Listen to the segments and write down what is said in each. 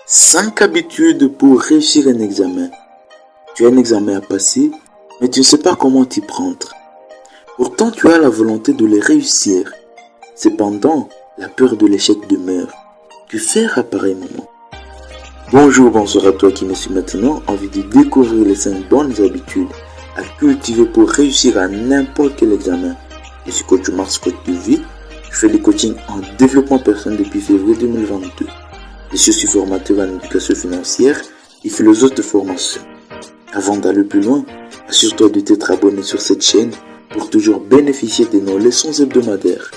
5 habitudes pour réussir un examen. Tu as un examen à passer, mais tu ne sais pas comment t'y prendre. Pourtant, tu as la volonté de le réussir. Cependant, la peur de l'échec demeure. Que faire à pareil moment? Bonjour à toi qui me suis maintenant envie de découvrir les 5 bonnes habitudes à cultiver pour réussir à n'importe quel examen. Je suis coach Mars, coach de vie. Je fais du coaching en développement personnel depuis février 2022. Je suis formateur en éducation financière et philosophe de formation. Avant d'aller plus loin, assure-toi de t'être abonné sur cette chaîne pour toujours bénéficier de nos leçons hebdomadaires.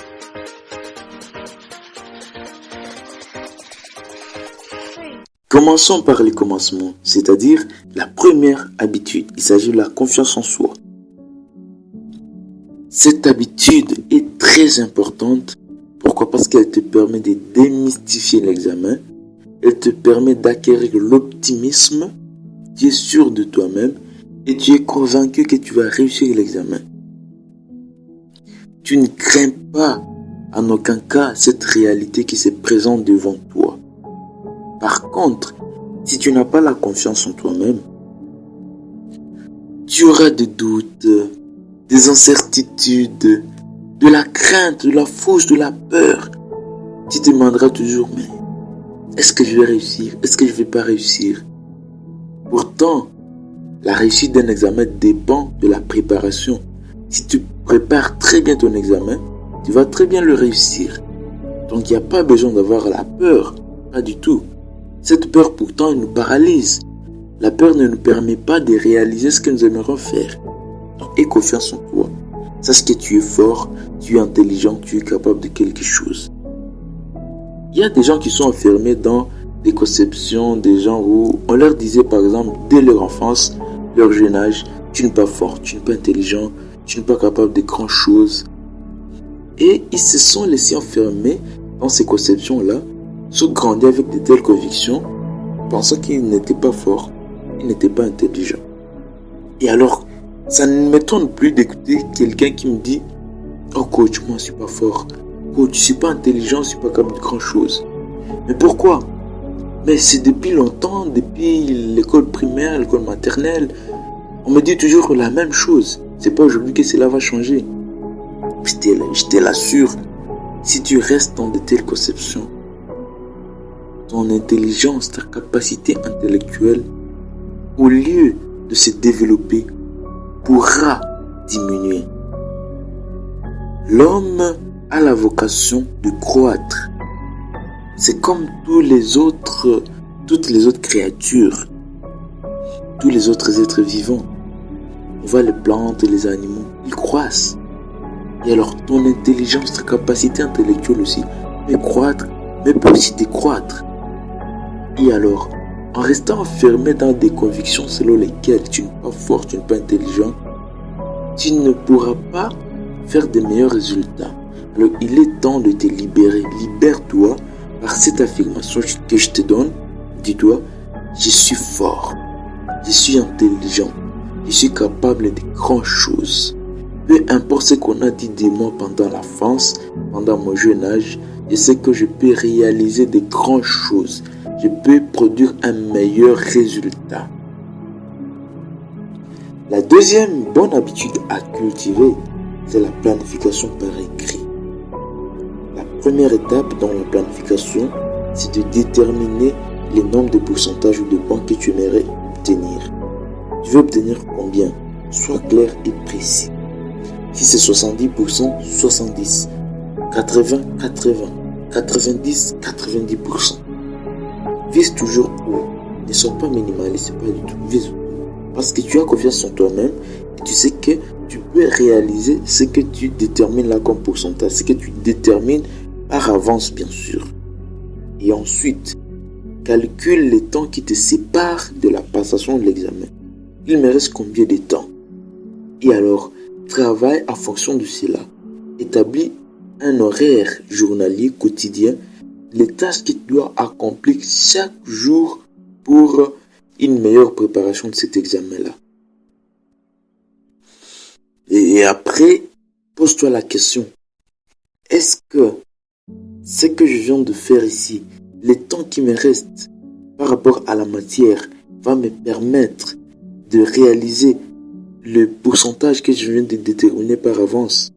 Commençons par les commencements, c'est-à-dire la première habitude. Il s'agit de la confiance en soi. Cette habitude est très importante. Pourquoi? Parce qu'elle te permet de démystifier l'examen. Elle te permet d'acquérir l'optimisme. Tu es sûr de toi-même et tu es convaincu que tu vas réussir l'examen. Tu ne crains pas en aucun cas cette réalité qui se présente devant toi. Par contre, si tu n'as pas la confiance en toi-même, tu auras des doutes, des incertitudes, de la crainte, de la fausse, de la peur. Tu te demanderas toujours, mais est-ce que je vais réussir? Est-ce que je ne vais pas réussir? Pourtant, la réussite d'un examen dépend de la préparation. Si tu prépares très bien ton examen, tu vas très bien le réussir. Donc il n'y a pas besoin d'avoir la peur, pas du tout. Cette peur pourtant elle nous paralyse. La peur ne nous permet pas de réaliser ce que nous aimerions faire. Donc aie confiance en toi. Sache que tu es fort, tu es intelligent, tu es capable de quelque chose. Il y a des gens qui sont enfermés dans des conceptions, des gens où on leur disait par exemple dès leur enfance, leur jeune âge, tu n'es pas fort, tu n'es pas intelligent, tu n'es pas capable de grandes choses. Et ils se sont laissés enfermer dans ces conceptions-là, sont grandis avec de telles convictions, pensant qu'ils n'étaient pas forts, ils n'étaient pas intelligents. Et alors, ça ne m'étonne plus d'écouter quelqu'un qui me dit « Oh coach, moi je suis pas fort. Coach, je suis pas intelligent, je suis pas capable de grand chose. » Mais pourquoi? Mais c'est depuis longtemps, depuis l'école primaire, l'école maternelle, on me dit toujours la même chose. C'est pas aujourd'hui que cela va changer. Je te l'assure, si tu restes dans de telles conceptions, ton intelligence, ta capacité intellectuelle, au lieu de se développer, pourra diminuer. L'homme a la vocation de croître. C'est comme toutes les autres créatures, tous les autres êtres vivants. On voit les plantes et les animaux, ils croissent. Et alors ton intelligence, ta capacité intellectuelle aussi peut croître, mais peut aussi décroître. Et alors, en restant enfermé dans des convictions selon lesquelles tu n'es pas fort, tu n'es pas intelligent, tu ne pourras pas faire de meilleurs résultats. Alors il est temps de te libérer. Libère-toi par cette affirmation que je te donne. Dis-toi, je suis fort, je suis intelligent, je suis capable de grandes choses. Peu importe ce qu'on a dit de moi pendant l'enfance, pendant mon jeune âge, je sais que je peux réaliser de grandes choses. Je peux produire un meilleur résultat. La deuxième bonne habitude à cultiver, c'est la planification par écrit. La première étape dans la planification, c'est de déterminer le nombre de pourcentages ou de points que tu aimerais obtenir. Tu veux obtenir combien? Sois clair et précis. Si c'est 70%, 70%, 80%, 80%, 90%, 90%. Vise toujours haut. Ne sois pas minimaliste, pas du tout. Vise haut. Parce que tu as confiance en toi-même et tu sais que tu peux réaliser ce que tu détermines là comme pourcentage, ce que tu détermines par avance, bien sûr. Et ensuite, calcule les temps qui te séparent de la passation de l'examen. Il me reste combien de temps? Et alors, travaille en fonction de cela. Établis un horaire journalier quotidien, les tâches que tu dois accomplir chaque jour pour une meilleure préparation de cet examen-là. Et après, pose-toi la question, est-ce que ce que je viens de faire ici, les temps qui me restent, par rapport à la matière va me permettre de réaliser le pourcentage que je viens de déterminer par avance.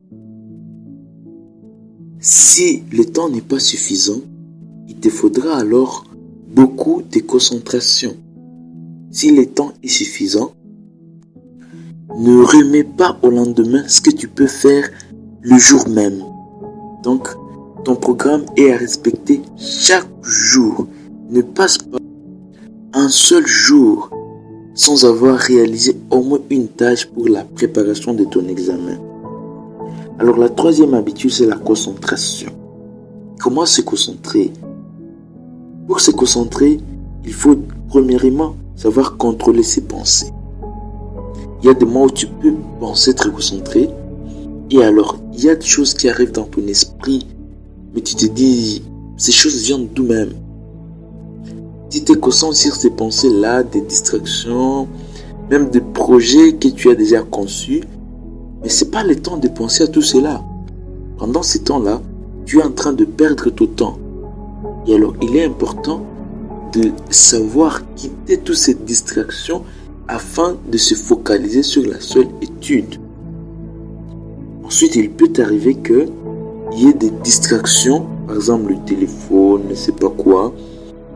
Si le temps n'est pas suffisant, il te faudra alors beaucoup de concentration. Si le temps est suffisant, ne remets pas au lendemain ce que tu peux faire le jour même. Donc, ton programme est à respecter chaque jour. Ne passe pas un seul jour sans avoir réalisé au moins une tâche pour la préparation de ton examen. Alors la troisième habitude, c'est la concentration. Comment se concentrer? Pour se concentrer, il faut premièrement savoir contrôler ses pensées. Il y a des moments où tu peux penser très concentré, et alors il y a des choses qui arrivent dans ton esprit, mais tu te dis, ces choses viennent d'où même. Tu te concentres sur ces pensées-là, des distractions, même des projets que tu as déjà conçus, mais ce n'est pas le temps de penser à tout cela. Pendant ce temps-là, tu es en train de perdre ton temps. Et alors, il est important de savoir quitter toutes ces distractions afin de se focaliser sur la seule étude. Ensuite, il peut t'arriver qu'il y ait des distractions, par exemple le téléphone, ne sais pas quoi,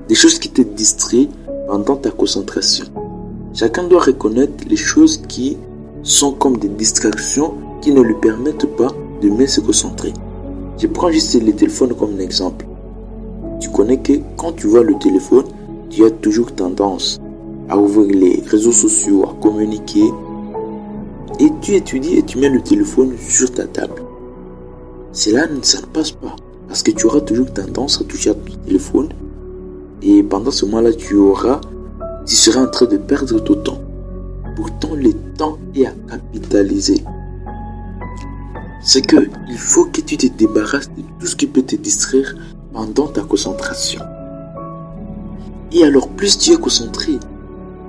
des choses qui te distraient pendant ta concentration. Chacun doit reconnaître les choses qui sont comme des distractions qui ne lui permettent pas de mieux se concentrer. Je prends juste le téléphone comme un exemple. Tu connais que quand tu vois le téléphone, tu as toujours tendance à ouvrir les réseaux sociaux, à communiquer. Et tu étudies et tu mets le téléphone sur ta table. Cela, ça ne passe pas. Parce que tu auras toujours tendance à toucher à ton téléphone. Et pendant ce moment-là, tu seras en train de perdre ton temps. Pourtant, le temps est à capitaliser. C'est que il faut que tu te débarrasses de tout ce qui peut te distraire pendant ta concentration. Et alors, plus tu es concentré,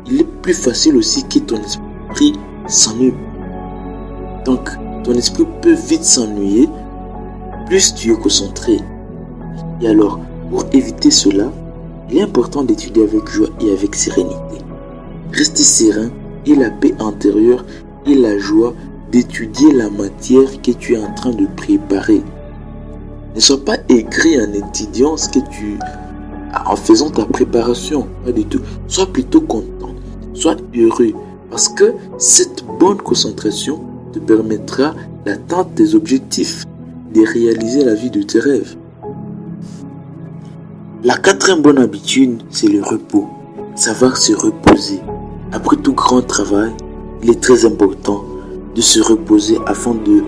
il est plus facile aussi que ton esprit s'ennuie. Donc, ton esprit peut vite s'ennuyer plus tu es concentré. Et alors, pour éviter cela, il est important d'étudier avec joie et avec sérénité. Rester serein et la paix intérieure et la joie d'étudier la matière que tu es en train de préparer. Ne sois pas aigri en étudiant ce que en faisant ta préparation, pas du tout. Sois plutôt content, sois heureux, parce que cette bonne concentration te permettra d'atteindre tes objectifs, de réaliser la vie de tes rêves. La quatrième bonne habitude, c'est le repos. Savoir se reposer. Après tout grand travail, il est très important de se reposer afin de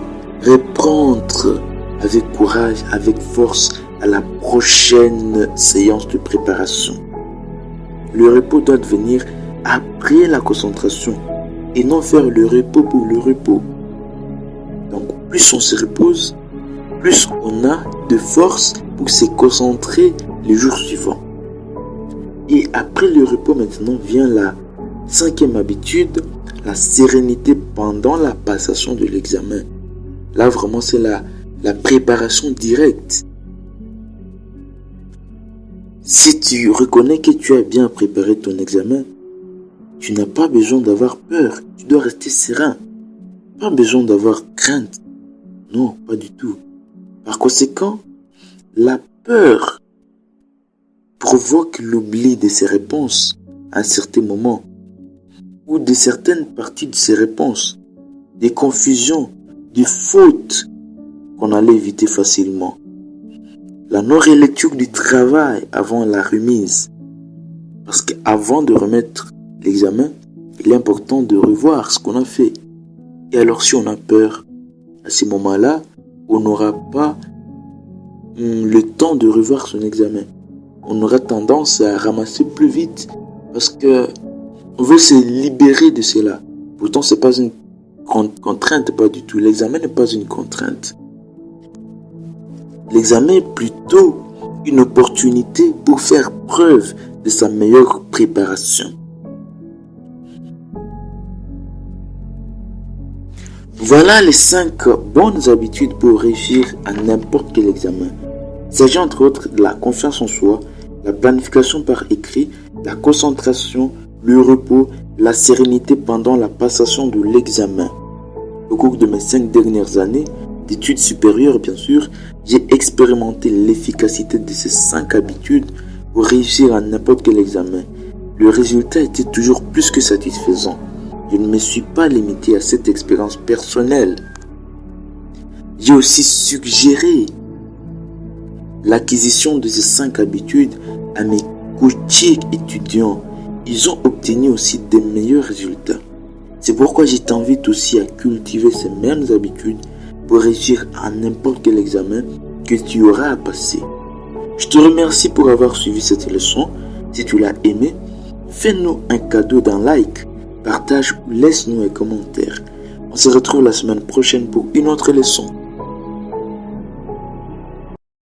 reprendre avec courage, avec force à la prochaine séance de préparation. Le repos doit venir après la concentration et non faire le repos pour le repos. Donc plus on se repose, plus on a de force pour se concentrer les jours suivants. Et après le repos maintenant vient la cinquième habitude, la sérénité pendant la passation de l'examen. Là vraiment c'est la préparation directe. Si tu reconnais que tu as bien préparé ton examen, tu n'as pas besoin d'avoir peur. Tu dois rester serein. Pas besoin d'avoir crainte. Non, pas du tout. Par conséquent, la peur provoque l'oubli de ses réponses à un certain moment ou de certaines parties de ses réponses, des confusions, des fautes qu'on allait éviter facilement. La non-relecture du travail avant la remise. Parce qu'avant de remettre l'examen, il est important de revoir ce qu'on a fait. Et alors si on a peur, à ce moment-là, on n'aura pas le temps de revoir son examen. On aura tendance à ramasser plus vite parce que on veut se libérer de cela. Pourtant, ce n'est pas une contrainte, pas du tout. L'examen n'est pas une contrainte. L'examen est plutôt une opportunité pour faire preuve de sa meilleure préparation. Voilà les 5 bonnes habitudes pour réussir à n'importe quel examen. Il s'agit entre autres de la confiance en soi, la planification par écrit, la concentration, le repos, la sérénité pendant la passation de l'examen. Au cours de mes 5 dernières années, d'études supérieures bien sûr, j'ai expérimenté l'efficacité de ces 5 habitudes pour réussir à n'importe quel examen. Le résultat était toujours plus que satisfaisant. Je ne me suis pas limité à cette expérience personnelle. J'ai aussi suggéré l'acquisition de ces 5 habitudes à mes coachés étudiants. Ils ont obtenu aussi des meilleurs résultats. C'est pourquoi je t'invite aussi à cultiver ces mêmes habitudes pour réussir à n'importe quel examen que tu auras à passer. Je te remercie pour avoir suivi cette leçon. Si tu l'as aimé, fais-nous un cadeau d'un like, partage ou laisse-nous un commentaire. On se retrouve la semaine prochaine pour une autre leçon.